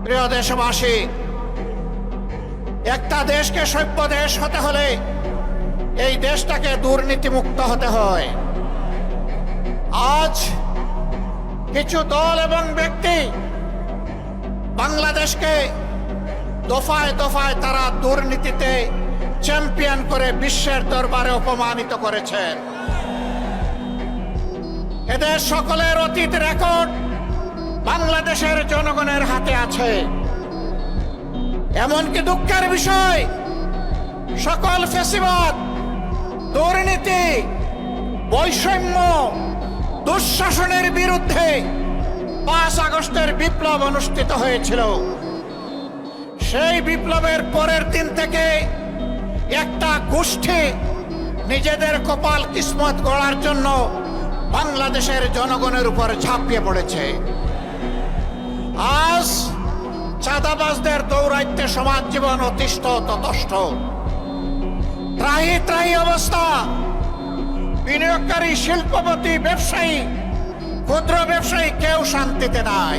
প্রিয় দেশবাসী, একটা দেশকে সভ্য দেশ হতে হলে এই দেশটাকে দুর্নীতিমুক্ত হতে হয়। আজ কিছু দল এবং ব্যক্তি বাংলাদেশকে দফায় দফায় তারা দুর্নীতিতে চ্যাম্পিয়ন করে বিশ্বের দরবারে অপমানিত করেছেন। এদের সকলের অতীত রেকর্ড বাংলাদেশের জনগণের হাতে আছে। এমনকি দুঃখের বিষয়, সকল ফ্যাসিবাদ, দুর্নীতি, বৈষম্য, দুঃশাসনের বিরুদ্ধে 5 আগস্টের বিপ্লব অনুষ্ঠিত হয়েছিল। সেই বিপ্লবের পরের দিন থেকে একটা গোষ্ঠী নিজেদের কপাল কিসমত গড়ার জন্য বাংলাদেশের জনগণের উপর ঝাঁপিয়ে পড়েছে। আজ চাঁদাবাজদের দৌরাত্ম্যে সমাজ জীবন অতিষ্ঠ ততষ্ঠ, ত্রাহি ত্রাহি অবস্থা। বিনিয়োগকারী, শিল্পপতি, ব্যবসায়ী, ক্ষুদ্র ব্যবসায়ী কেউ শান্তিতে নাই।